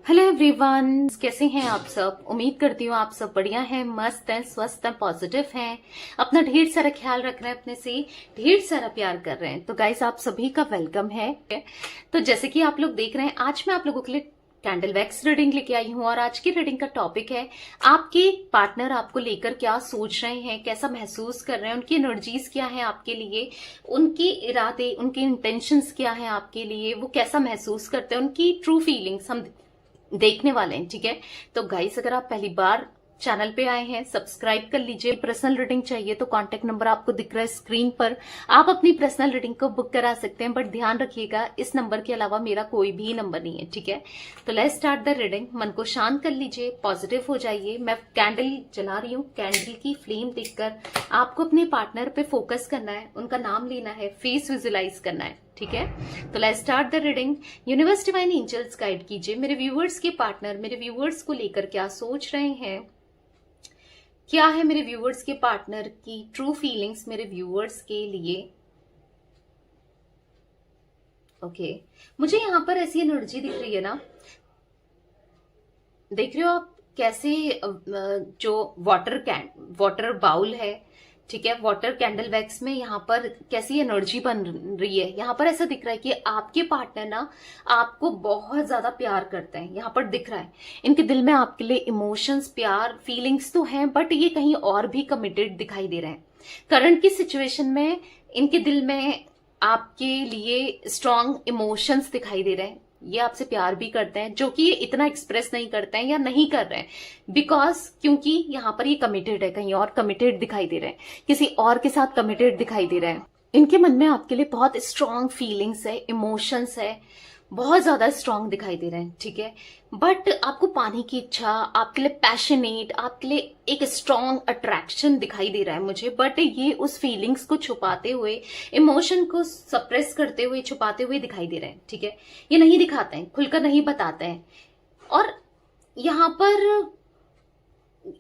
Hello everyone, कैसे हैं आप सब। उम्मीद करती हूँ आप सब बढ़िया हैं, मस्त हैं, स्वस्थ हैं, पॉजिटिव हैं, अपना ढेर सारा ख्याल रख रहे हैं, अपने से ढेर सारा प्यार कर रहे हैं। तो गाइस, आप सभी का वेलकम है। तो जैसे कि आप लोग देख रहे हैं, आज मैं आप लोगों के लिए कैंडल वैक्स रीडिंग लेके आई हूँ और आज की रीडिंग का टॉपिक है आपके पार्टनर आपको लेकर क्या सोच रहे हैं, कैसा महसूस कर रहे हैं, उनकी एनर्जीज क्या है आपके लिए, उनके इरादे, उनके इंटेंशंस क्या है आपके लिए, वो कैसा महसूस करते हैं, उनकी ट्रू फीलिंग्स हम देखने वाले हैं। ठीक है, तो गाइस, अगर आप पहली बार चैनल पे आए हैं, सब्सक्राइब कर लीजिए। पर्सनल रीडिंग चाहिए तो कांटेक्ट नंबर आपको दिख रहा है स्क्रीन पर, आप अपनी पर्सनल रीडिंग को बुक करा सकते हैं। बट ध्यान रखिएगा, इस नंबर के अलावा मेरा कोई भी नंबर नहीं है। ठीक है, तो लेट्स स्टार्ट द रीडिंग। मन को शांत कर लीजिए, पॉजिटिव हो जाइए। मैं कैंडल जला रही हूँ, कैंडल की फ्लेम देखकर आपको अपने पार्टनर पे फोकस करना है, उनका नाम लेना है, फेस विजुलाइज करना है। ठीक है, तो let's start the reading. Universe divine angels guide कीजिए मेरे व्यूअर्स के पार्टनर मेरे व्यूअर्स को लेकर क्या सोच रहे हैं, क्या है मेरे व्यूअर्स के पार्टनर की ट्रू फीलिंग्स मेरे व्यूअर्स के लिए। ओके, मुझे यहां पर ऐसी एनर्जी दिख रही है ना, देख रहे हो आप कैसे जो वाटर बाउल है, ठीक है, वाटर कैंडल वैक्स में यहाँ पर कैसी एनर्जी बन रही है। यहाँ पर ऐसा दिख रहा है कि आपके पार्टनर ना आपको बहुत ज्यादा प्यार करते हैं। यहाँ पर दिख रहा है इनके दिल में आपके लिए इमोशंस, प्यार, फीलिंग्स तो हैं, बट ये कहीं और भी कमिटेड दिखाई दे रहे हैं। करंट की सिचुएशन में इनके दिल में आपके लिए स्ट्रॉन्ग इमोशंस दिखाई दे रहे हैं। ये आपसे प्यार भी करते हैं, जो कि ये इतना एक्सप्रेस नहीं करते हैं या नहीं कर रहे हैं, बिकॉज क्योंकि यहाँ पर ये कमिटेड है, कहीं और कमिटेड दिखाई दे रहे हैं, किसी और के साथ कमिटेड दिखाई दे रहे हैं। इनके मन में आपके लिए बहुत स्ट्रांग फीलिंग्स है, इमोशंस है, बहुत ज्यादा स्ट्रांग दिखाई दे रहे हैं। ठीक है, बट आपको पाने की इच्छा, आपके लिए पैशनेट, आपके लिए एक स्ट्रांग अट्रैक्शन दिखाई दे रहा है मुझे। बट ये उस फीलिंग्स को छुपाते हुए, इमोशन को सप्रेस करते हुए, छुपाते हुए दिखाई दे रहे हैं। ठीक है, ये नहीं दिखाते हैं, खुलकर नहीं बताते हैं। और यहाँ पर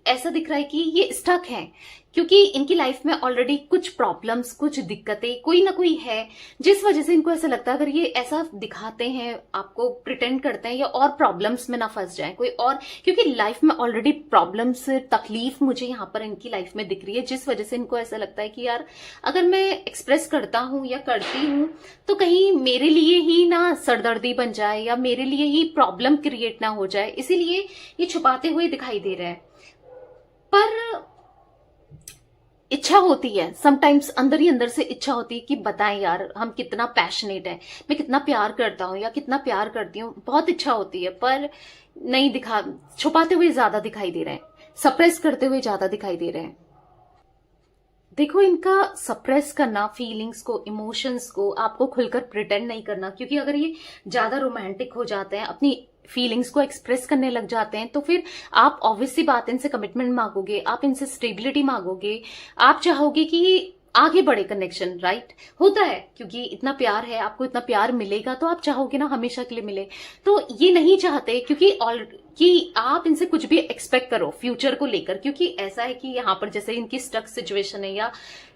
ऐसा दिख रहा है कि ये स्टक हैं, क्योंकि इनकी लाइफ में ऑलरेडी कुछ प्रॉब्लम्स, कुछ दिक्कतें कोई ना कोई है, जिस वजह से इनको ऐसा लगता है अगर ये ऐसा दिखाते हैं, आपको प्रिटेंड करते हैं, या और प्रॉब्लम्स में ना फंस जाए कोई और, क्योंकि लाइफ में ऑलरेडी प्रॉब्लम्स, तकलीफ मुझे यहाँ पर इनकी लाइफ में दिख रही है, जिस वजह से इनको ऐसा लगता है कि यार अगर मैं एक्सप्रेस करता हूं या करती हूं तो कहीं मेरे लिए ही ना सरदर्दी बन जाए या मेरे लिए ही प्रॉब्लम क्रिएट ना हो जाए, इसीलिए ये छुपाते हुए दिखाई दे रहा है। पर इच्छा होती है, समटाइम्स अंदर ही अंदर से इच्छा होती है कि बताएं यार हम कितना पैशनेट है, मैं कितना प्यार करता हूं या कितना प्यार करती हूँ, बहुत इच्छा होती है, पर नहीं दिखा, छुपाते हुए ज्यादा दिखाई दे रहे हैं, सप्रेस करते हुए ज्यादा दिखाई दे रहे हैं। देखो, इनका सप्रेस करना फीलिंग्स को, इमोशंस को, आपको खुलकर प्रिटेंड नहीं करना, क्योंकि अगर ये ज्यादा रोमांटिक हो जाते हैं, अपनी फीलिंग्स को एक्सप्रेस करने लग जाते हैं, तो फिर आप ऑब्वियस सी बात इनसे कमिटमेंट मांगोगे, आप इनसे स्टेबिलिटी मांगोगे, आप चाहोगे कि आगे बढ़े कनेक्शन। राइट, होता है, क्योंकि इतना प्यार है, आपको इतना प्यार मिलेगा तो आप चाहोगे ना हमेशा के लिए मिले। तो ये नहीं चाहते कि आप इनसे कुछ भी एक्सपेक्ट करो फ्यूचर को लेकर, क्योंकि ऐसा है कि यहाँ पर जैसे इनकी स्टक सिचुएशन है, या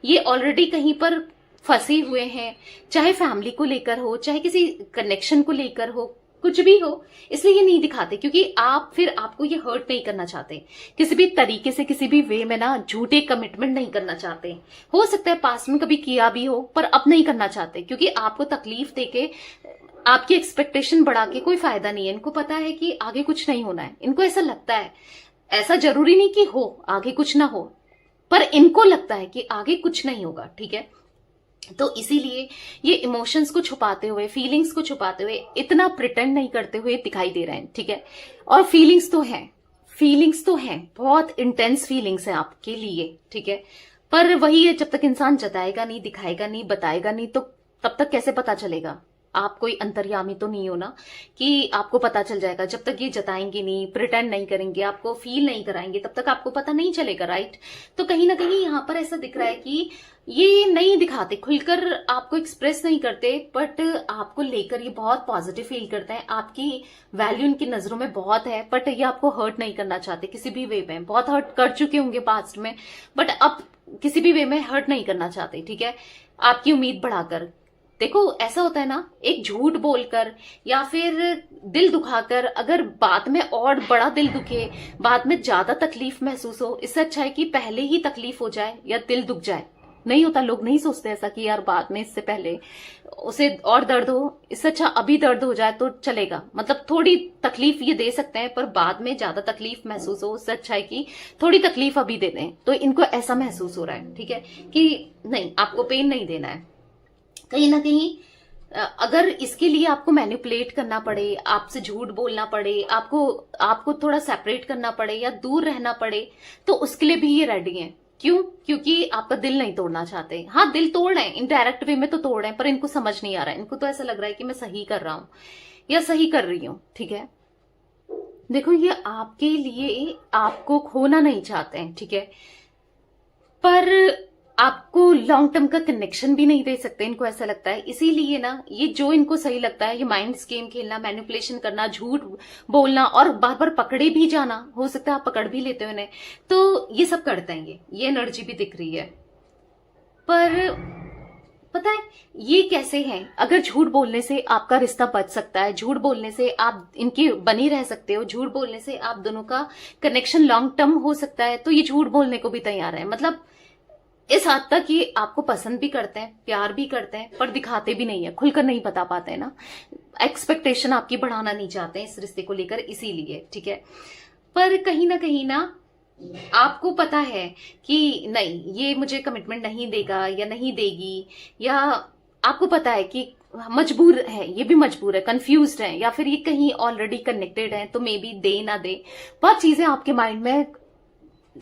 ये ऑलरेडी कहीं पर फंसे हुए हैं, चाहे फैमिली को लेकर हो, चाहे किसी कनेक्शन को लेकर हो, कुछ भी हो, इसलिए ये नहीं दिखाते, क्योंकि आप फिर आपको ये हर्ट नहीं करना चाहते किसी भी तरीके से, किसी भी वे में ना झूठे कमिटमेंट नहीं करना चाहते। हो सकता है पास्ट में कभी किया भी हो, पर अब नहीं करना चाहते, क्योंकि आपको तकलीफ देके, आपकी एक्सपेक्टेशन बढ़ा के कोई फायदा नहीं है। इनको पता है कि आगे कुछ नहीं होना है, इनको ऐसा लगता है, ऐसा जरूरी नहीं कि हो आगे कुछ ना हो, पर इनको लगता है कि आगे कुछ नहीं होगा। ठीक है, तो इसीलिए ये इमोशंस को छुपाते हुए, फीलिंग्स को छुपाते हुए, इतना प्रिटेंड नहीं करते हुए दिखाई दे रहे हैं। ठीक है, और फीलिंग्स तो हैं, बहुत इंटेंस फीलिंग्स हैं आपके लिए। ठीक है, पर वही है, जब तक इंसान जताएगा नहीं, दिखाएगा नहीं, बताएगा नहीं, तो तब तक कैसे पता चलेगा। आप कोई अंतर्यामी तो नहीं हो ना कि आपको पता चल जाएगा। जब तक ये जताएंगे नहीं, प्रिटेंड नहीं करेंगे, आपको फील नहीं कराएंगे, तब तक आपको पता नहीं चलेगा। राइट, तो कहीं ना कहीं यहाँ पर ऐसा दिख रहा है कि ये नहीं दिखाते, खुलकर आपको एक्सप्रेस नहीं करते, बट आपको लेकर ये बहुत पॉजिटिव फील करते हैं, आपकी वैल्यू इनकी नजरों में बहुत है, बट ये आपको हर्ट नहीं करना चाहते किसी भी वे में। बहुत हर्ट कर चुके होंगे पास्ट में, बट अब किसी भी वे में हर्ट नहीं करना चाहते। ठीक है, आपकी उम्मीद बढ़ाकर देखो ऐसा होता है ना, एक झूठ बोलकर या फिर दिल दुखाकर अगर बाद में और बड़ा दिल दुखे, बाद में ज्यादा तकलीफ महसूस हो, इससे अच्छा है कि पहले ही तकलीफ हो जाए या दिल दुख जाए। नहीं होता, लोग नहीं सोचते ऐसा कि यार बाद में इससे पहले उसे और दर्द हो, इससे अच्छा अभी दर्द हो जाए तो चलेगा। मतलब थोड़ी तकलीफ ये दे सकते हैं, पर बाद में ज्यादा तकलीफ महसूस हो, उससे अच्छा है कि थोड़ी तकलीफ अभी दे दें। तो इनको ऐसा महसूस हो रहा है, ठीक है, कि नहीं आपको पेन नहीं देना है। कहीं ना कहीं अगर इसके लिए आपको मैनिपुलेट करना पड़े, आपसे झूठ बोलना पड़े, आपको थोड़ा सेपरेट करना पड़े या दूर रहना पड़े, तो उसके लिए भी ये रेडी है। क्यों? क्योंकि आपका दिल नहीं तोड़ना चाहते। हाँ, दिल तोड़ रहे हैं, इनडायरेक्ट वे में तो तोड़ रहे हैं, पर इनको समझ नहीं आ रहा है। इनको तो ऐसा लग रहा है कि मैं सही कर रहा हूं या सही कर रही हूं, ठीक है। देखो ये आपके लिए आपको खोना नहीं चाहते हैं, ठीक है, पर आपको लॉन्ग टर्म का कनेक्शन भी नहीं दे सकते, इनको ऐसा लगता है। इसीलिए ना ये जो इनको सही लगता है, ये माइंड्स गेम खेलना, मैनिपुलेशन करना, झूठ बोलना और बार बार पकड़े भी जाना, हो सकता है आप पकड़ भी लेते हो इन्हें, तो ये सब करते हैं। ये एनर्जी भी दिख रही है। पर पता है ये कैसे हैं? अगर झूठ बोलने से आपका रिश्ता बच सकता है, झूठ बोलने से आप इनकी बनी रह सकते हो, झूठ बोलने से आप दोनों का कनेक्शन लॉन्ग टर्म हो सकता है, तो ये झूठ बोलने को भी तैयार है। मतलब इस हद तक कि आपको पसंद भी करते हैं, प्यार भी करते हैं, पर दिखाते भी नहीं है, खुलकर नहीं बता पाते हैं ना। एक्सपेक्टेशन आपकी बढ़ाना नहीं चाहते हैं इस रिश्ते को लेकर, इसीलिए, ठीक है। पर कहीं ना आपको पता है कि नहीं ये मुझे कमिटमेंट नहीं देगा या नहीं देगी, या आपको पता है कि मजबूर है, ये भी मजबूर है, कंफ्यूज्ड है, या फिर ये कहीं ऑलरेडी कनेक्टेड है, तो मे बी दे ना दे। बहुत चीजें आपके माइंड में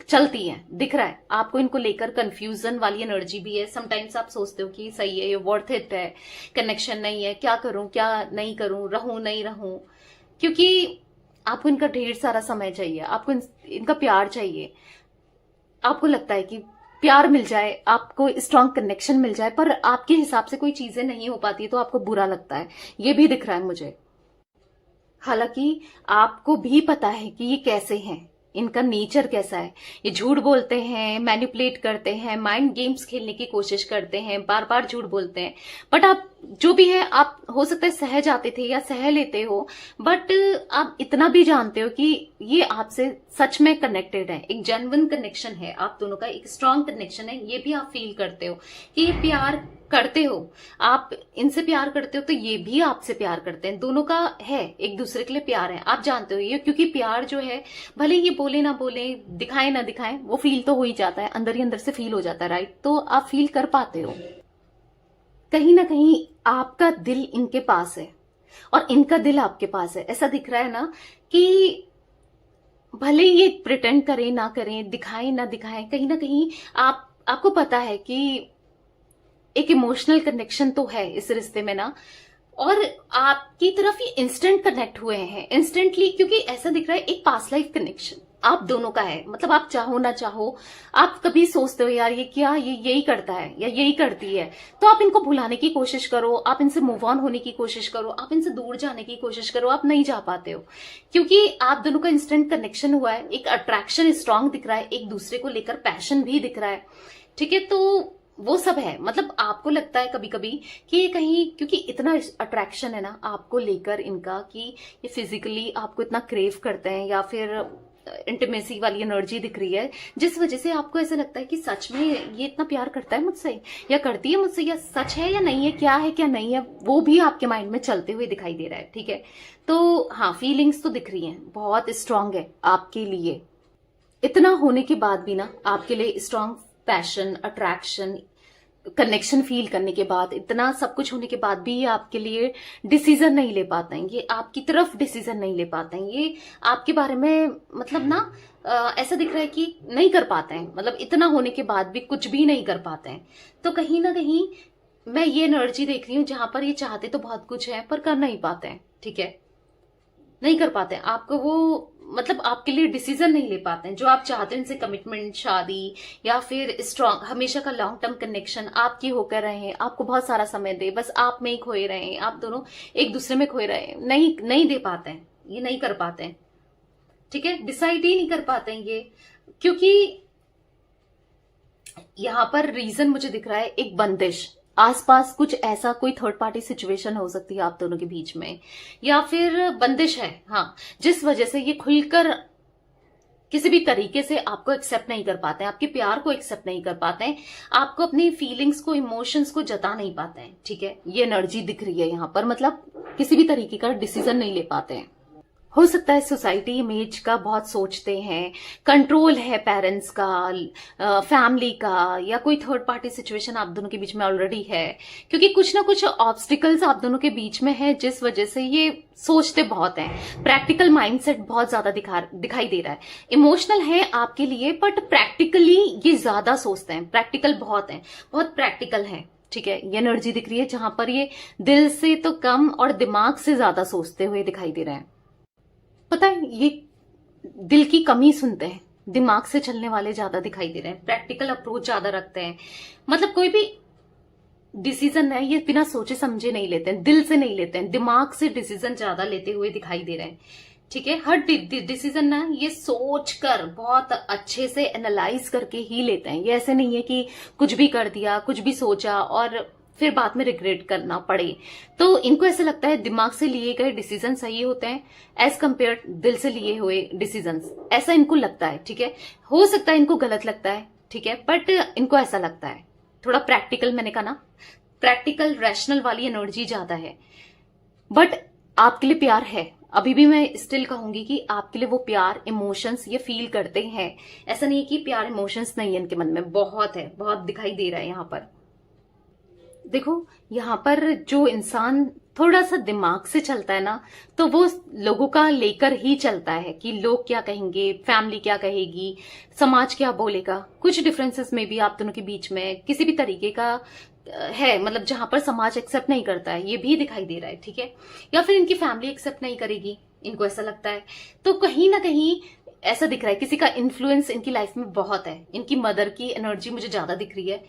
चलती हैं, दिख रहा है आपको। इनको लेकर कंफ्यूजन वाली एनर्जी भी है। समटाइम्स आप सोचते हो कि सही है, ये वर्थ इट है, कनेक्शन नहीं है, क्या करूं क्या नहीं करूं, रहूं नहीं रहूं, क्योंकि आपको इनका ढेर सारा समय चाहिए, आपको इनका प्यार चाहिए। आपको लगता है कि प्यार मिल जाए, आपको स्ट्रांग कनेक्शन मिल जाए, पर आपके हिसाब से कोई चीजें नहीं हो पाती तो आपको बुरा लगता है। ये भी दिख रहा है मुझे। हालांकि आपको भी पता है कि ये कैसे हैं, इनका नेचर कैसा है। ये झूठ बोलते हैं, मैनिपुलेट करते हैं, माइंड गेम्स खेलने की कोशिश करते हैं, बार बार झूठ बोलते हैं। बट आप जो भी है, आप हो सकता है सह जाते थे या सह लेते हो, बट आप इतना भी जानते हो कि ये आपसे सच में कनेक्टेड है, एक जेन्युइन कनेक्शन है, आप दोनों का एक स्ट्रांग कनेक्शन है। ये भी आप फील करते हो कि ये प्यार करते हो, आप इनसे प्यार करते हो, तो ये भी आपसे प्यार करते हैं। दोनों का है, एक दूसरे के लिए प्यार है, आप जानते हो ये। क्योंकि प्यार जो है, भले ये बोले ना बोले, दिखाए ना दिखाए, वो फील तो हो ही जाता है, अंदर ही अंदर से फील हो जाता है, राइट। तो आप फील कर पाते हो। कहीं ना कहीं आपका दिल इनके पास है और इनका दिल आपके पास है। ऐसा दिख रहा है ना कि भले ये प्रिटेंड करें ना करें, दिखाएं ना दिखाएं, कहीं ना कहीं आपको पता है कि एक इमोशनल कनेक्शन तो है इस रिश्ते में ना, और आपकी तरफ ये इंस्टेंट कनेक्ट हुए हैं, इंस्टेंटली। क्योंकि ऐसा दिख रहा है एक पास्ट लाइफ कनेक्शन आप दोनों का है। मतलब आप चाहो ना चाहो, आप कभी सोचते हो यार ये क्या, ये यही करता है या यही करती है, तो आप इनको भुलाने की कोशिश करो, आप इनसे मूव ऑन होने की कोशिश करो, आप इनसे दूर जाने की कोशिश करो, आप नहीं जा पाते हो। क्योंकि आप दोनों का इंस्टेंट कनेक्शन हुआ है, एक अट्रैक्शन स्ट्रांग दिख रहा है, एक दूसरे को लेकर पैशन भी दिख रहा है, ठीक है। तो वो सब है। मतलब आपको लगता है कभी कभी कि ये कहीं, क्योंकि इतना अट्रैक्शन है ना आपको लेकर इनका, कि ये फिजिकली आपको इतना क्रेव करते हैं, या फिर इंटीमेसी वाली एनर्जी दिख रही है, जिस वजह से आपको ऐसा लगता है कि सच में ये इतना प्यार करता है मुझसे या करती है मुझसे, या सच है या नहीं है, क्या है क्या नहीं है, वो भी आपके माइंड में चलते हुए दिखाई दे रहा है, ठीक है। तो हाँ, फीलिंग्स तो दिख रही हैं, बहुत स्ट्रांग है आपके लिए। इतना होने के बाद भी ना आपके लिए strong passion, attraction, connection feel करने के बाद, इतना सब कुछ होने के बाद भी ये आपके लिए डिसीजन नहीं ले पाते हैं, ये आपकी तरफ डिसीजन नहीं ले पाते हैं, ये आपके बारे में मतलब ना ऐसा दिख रहा है कि नहीं कर पाते हैं। मतलब इतना होने के बाद भी कुछ भी नहीं कर पाते हैं। तो कहीं ना कहीं मैं ये एनर्जी देख रही हूँ जहां पर ये चाहते तो बहुत कुछ है, पर कर नहीं पाते हैं, ठीक है, नहीं कर पाते हैं। आपको वो मतलब आपके लिए डिसीजन नहीं ले पाते हैं जो आप चाहते हैं, इनसे कमिटमेंट, शादी या फिर स्ट्रांग हमेशा का लॉन्ग टर्म कनेक्शन आपकी होकर रहे, आपको बहुत सारा समय दे, बस आप में ही खोए रहे, आप दोनों एक दूसरे में खोए रहे, नहीं दे पाते हैं, ये नहीं कर पाते हैं, ठीक है, डिसाइड ही नहीं कर पाते हैं ये। क्योंकि यहां पर रीजन मुझे दिख रहा है एक बंदिश, आसपास कुछ ऐसा कोई थर्ड पार्टी सिचुएशन हो सकती है आप दोनों के बीच में, या फिर बंदिश है, हाँ, जिस वजह से ये खुलकर किसी भी तरीके से आपको एक्सेप्ट नहीं कर पाते हैं, आपके प्यार को एक्सेप्ट नहीं कर पाते हैं, आपको अपनी फीलिंग्स को, इमोशंस को जता नहीं पाते हैं। ठीक है, ये एनर्जी दिख रही है यहाँ पर, मतलब किसी भी तरीके का डिसीजन नहीं ले पाते हैं। हो सकता है सोसाइटी इमेज का बहुत सोचते हैं, कंट्रोल है पेरेंट्स का, फैमिली का, या कोई थर्ड पार्टी सिचुएशन आप दोनों के बीच में ऑलरेडी है, क्योंकि कुछ ना कुछ ऑब्स्टिकल्स आप दोनों के बीच में है, जिस वजह से ये सोचते बहुत हैं। प्रैक्टिकल माइंडसेट बहुत ज्यादा दिखाई दे रहा है। इमोशनल है आपके लिए, बट प्रैक्टिकली ये ज्यादा सोचते हैं, प्रैक्टिकल बहुत है, बहुत प्रैक्टिकल है। ठीक है, ये एनर्जी दिख रही है जहां पर ये दिल से तो कम और दिमाग से ज्यादा सोचते हुए दिखाई दे रहे हैं। पता है, ये दिल की कमी सुनते हैं, दिमाग से चलने वाले ज्यादा दिखाई दे रहे हैं, प्रैक्टिकल अप्रोच ज्यादा रखते हैं। मतलब कोई भी डिसीजन है ये बिना सोचे समझे नहीं लेते हैं, दिल से नहीं लेते हैं, दिमाग से डिसीजन ज्यादा लेते हुए दिखाई दे रहे हैं। ठीक है, हर डिसीजन ना ये सोच कर बहुत अच्छे से एनालाइज करके ही लेते हैं। ये ऐसे नहीं है कि कुछ भी कर दिया, कुछ भी सोचा और फिर बाद में रिग्रेट करना पड़े। तो इनको ऐसा लगता है दिमाग से लिए गए डिसीजन सही होते हैं एज कंपेयर दिल से लिए हुए डिसीजंस, ऐसा इनको लगता है। ठीक है, हो सकता है इनको गलत लगता है, ठीक है, बट इनको ऐसा लगता है। थोड़ा प्रैक्टिकल, मैंने कहा ना, प्रैक्टिकल रैशनल वाली एनर्जी ज्यादा है। बट आपके लिए प्यार है, अभी भी मैं स्टिल कहूंगी कि आपके लिए वो प्यार, इमोशंस ये फील करते हैं। ऐसा नहीं है कि प्यार इमोशंस नहीं है इनके मन में, बहुत है, बहुत दिखाई दे रहा है यहाँ पर। देखो, यहाँ पर जो इंसान थोड़ा सा दिमाग से चलता है ना, तो वो लोगों का लेकर ही चलता है कि लोग क्या कहेंगे, फैमिली क्या कहेगी, समाज क्या बोलेगा। कुछ डिफरेंसेस में भी आप दोनों के बीच में किसी भी तरीके का है, मतलब जहां पर समाज एक्सेप्ट नहीं करता है, ये भी दिखाई दे रहा है। ठीक है, या फिर इनकी फैमिली एक्सेप्ट नहीं करेगी, इनको ऐसा लगता है। तो कहीं ना कहीं ऐसा दिख रहा है किसी का इन्फ्लुएंस इनकी लाइफ में बहुत है। इनकी मदर की एनर्जी मुझे ज्यादा दिख रही है,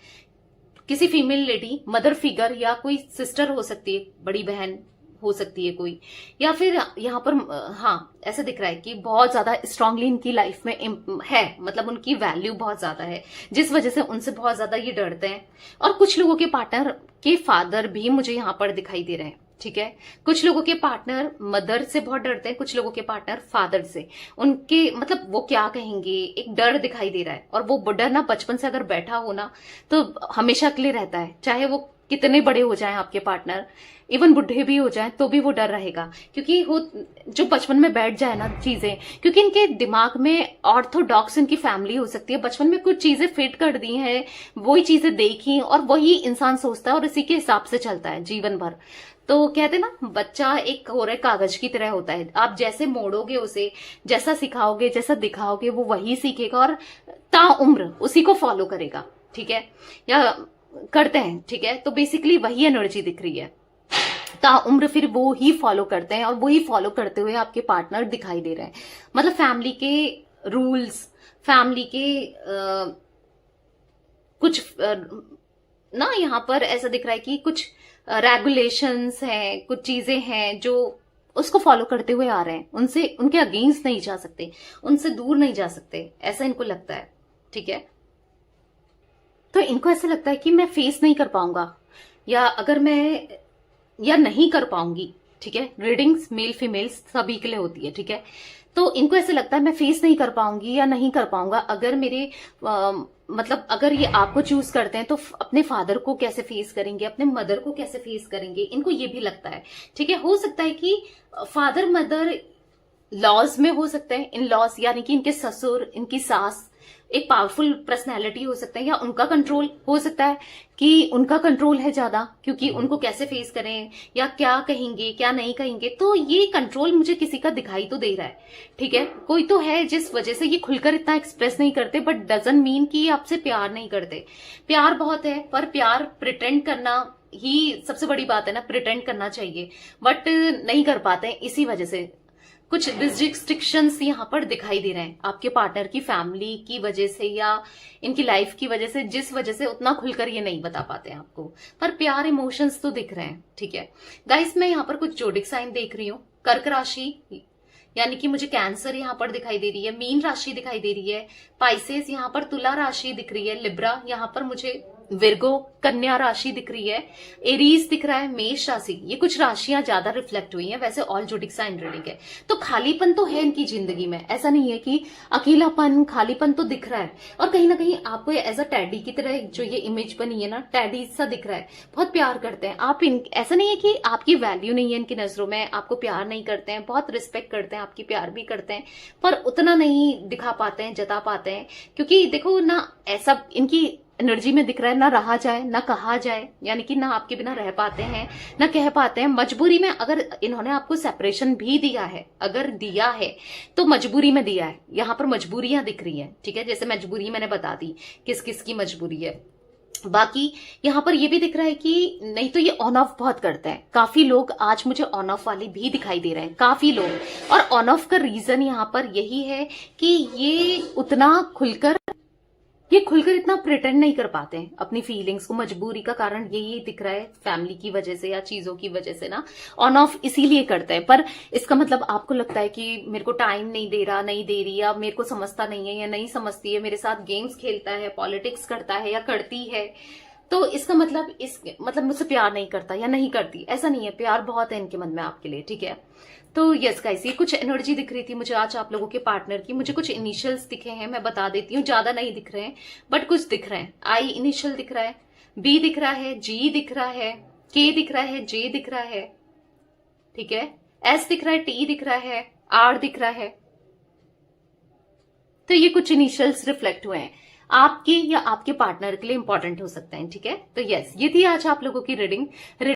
किसी फीमेल लेडी, मदर फिगर, या कोई सिस्टर हो सकती है, बड़ी बहन हो सकती है कोई, या फिर यहाँ पर हाँ ऐसा दिख रहा है कि बहुत ज्यादा स्ट्रांगली इनकी लाइफ में है, मतलब उनकी वैल्यू बहुत ज्यादा है, जिस वजह से उनसे बहुत ज्यादा ये डरते हैं। और कुछ लोगों के पार्टनर के फादर भी मुझे यहाँ पर दिखाई दे रहे हैं। ठीक है, कुछ लोगों के पार्टनर मदर से बहुत डरते हैं, कुछ लोगों के पार्टनर फादर से। उनके मतलब वो क्या कहेंगे, एक डर दिखाई दे रहा है। और वो डर ना बचपन से अगर बैठा हो ना तो हमेशा के लिए रहता है, चाहे वो कितने बड़े हो जाएं आपके पार्टनर, इवन बुढ़े भी हो जाएं तो भी वो डर रहेगा। क्योंकि वो जो बचपन में बैठ जाए ना चीजें, क्योंकि इनके दिमाग में ऑर्थोडॉक्स इनकी फैमिली हो सकती है, बचपन में कुछ चीजें फिट कर दी हैं, वही चीजें देखी और वही इंसान सोचता है और इसी के हिसाब से चलता है जीवन भर। तो कहते ना, बच्चा एक कोरे कागज की तरह होता है, आप जैसे मोड़ोगे उसे, जैसा सिखाओगे, जैसा दिखाओगे, वो वही सीखेगा और ताउम्र उसी को फॉलो करेगा। ठीक है, या करते हैं। ठीक है, तो बेसिकली वही एनर्जी दिख रही है, ताउम्र फिर वो ही फॉलो करते हैं और वो ही फॉलो करते हुए आपके पार्टनर दिखाई दे रहे हैं। मतलब फैमिली के रूल्स, फैमिली के कुछ ना यहाँ पर ऐसा दिख रहा है कि कुछ रेगुलेशंस हैं, कुछ चीजें हैं जो उसको फॉलो करते हुए आ रहे हैं, उनसे उनके अगेंस्ट नहीं जा सकते, उनसे दूर नहीं जा सकते, ऐसा इनको लगता है। ठीक है, तो इनको ऐसा लगता है कि मैं फेस नहीं कर पाऊंगा, या अगर मैं या नहीं कर पाऊंगी। ठीक है, रीडिंग्स मेल फीमेल सभी के लिए होती है। ठीक है, तो इनको ऐसा लगता है मैं फेस नहीं कर पाऊंगी या नहीं कर पाऊंगा, अगर मेरे मतलब अगर ये आपको चूज करते हैं तो अपने फादर को कैसे फेस करेंगे, अपने मदर को कैसे फेस करेंगे, इनको ये भी लगता है। ठीक है, हो सकता है कि फादर मदर लॉज में हो सकते हैं, इन लॉज यानी कि इनके ससुर, इनकी सास एक पावरफुल पर्सनैलिटी हो सकता है, या उनका कंट्रोल हो सकता है कि उनका कंट्रोल है ज्यादा, क्योंकि उनको कैसे फेस करें या क्या कहेंगे क्या नहीं कहेंगे। तो ये कंट्रोल मुझे किसी का दिखाई तो दे रहा है। ठीक है, कोई तो है जिस वजह से ये खुलकर इतना एक्सप्रेस नहीं करते, बट डजंट मीन कि आपसे प्यार नहीं करते। प्यार बहुत है, पर प्यार प्रिटेंड करना ही सबसे बड़ी बात है ना, प्रिटेंड करना चाहिए, बट नहीं कर पाते, इसी वजह से कुछ रिस्ट्रिक्शंस यहाँ पर दिखाई दे रहे हैं आपके पार्टनर की फैमिली की वजह से या इनकी लाइफ की वजह से, जिस वजह से उतना खुलकर ये नहीं बता पाते हैं आपको, पर प्यार इमोशंस तो दिख रहे हैं। ठीक है गाइस, मैं यहाँ पर कुछ जोडिक साइन देख रही हूँ। कर्क राशि यानी कि मुझे कैंसर यहाँ पर दिखाई दे रही है, मीन राशि दिखाई दे रही है, पाइसेस यहाँ पर तुला राशि दिख रही है, लिब्रा यहाँ पर मुझे विर्गो, कन्या राशि दिख रही है, एरीज दिख रहा है, मेष राशि। ये कुछ राशियां ज्यादा रिफ्लेक्ट हुई हैं, वैसे ऑल जोडिक साइन रीडिंग है। तो खालीपन तो है इनकी जिंदगी में, ऐसा नहीं है कि अकेलापन, खालीपन तो दिख रहा है। और कहीं ना कहीं आपको एज अ टैडी की तरह जो ये इमेज बनी है ना, टैडी सा दिख रहा है, बहुत प्यार करते हैं आप। ऐसा नहीं है कि आपकी वैल्यू नहीं है इनकी नजरों में, आपको प्यार नहीं करते हैं, बहुत रिस्पेक्ट करते हैं, आपकी प्यार भी करते हैं, पर उतना नहीं दिखा पाते हैं, जता पाते हैं। क्योंकि देखो ना, ऐसा इनकी एनर्जी में दिख रहा है, ना रहा जाए ना कहा जाए, यानी कि ना आपके बिना रह पाते हैं ना कह पाते हैं। मजबूरी में अगर इन्होंने आपको सेपरेशन भी दिया है, अगर दिया है तो मजबूरी में दिया है। यहां पर मजबूरियां दिख रही हैं, ठीक है, जैसे मजबूरी मैंने बता दी किस किस की मजबूरी है। बाकी यहां पर ये भी दिख रहा है कि नहीं तो ये ऑन ऑफ बहुत करते हैं। काफी लोग आज मुझे ऑन ऑफ वाले भी दिखाई दे रहे हैं, काफी लोग। और ऑन ऑफ का रीजन यहां पर यही है कि ये उतना खुलकर इतना प्रिटेंड नहीं कर पाते हैं अपनी फीलिंग्स को। मजबूरी का कारण यही दिख रहा है, फैमिली की वजह से या चीजों की वजह से ना ऑन ऑफ इसीलिए करते हैं। पर इसका मतलब आपको लगता है कि मेरे को टाइम नहीं दे रहा, नहीं दे रही, या मेरे को समझता नहीं है या नहीं समझती है, मेरे साथ गेम्स खेलता है, पॉलिटिक्स करता है या करती है, तो इसका मतलब मुझसे प्यार नहीं करता या नहीं करती। ऐसा नहीं है, प्यार बहुत है इनके मन में आपके लिए, ठीक है। तो यस गाइस, ये कुछ एनर्जी दिख रही थी मुझे आज आप लोगों के पार्टनर की। मुझे कुछ इनिशियल्स दिखे हैं, मैं बता देती हूँ, ज्यादा नहीं दिख रहे हैं बट कुछ दिख रहे हैं। आई इनिशियल दिख रहा है, बी दिख रहा है, जी दिख रहा है, के दिख रहा है, जे दिख रहा है, ठीक है, एस दिख रहा है, टी दिख रहा है, आर दिख रहा है। तो ये कुछ इनिशियल्स रिफ्लेक्ट हुए हैं, आपके या आपके पार्टनर के लिए इंपॉर्टेंट हो सकते हैं, ठीक है। तो यस, ये थी आज आप लोगों की रीडिंग।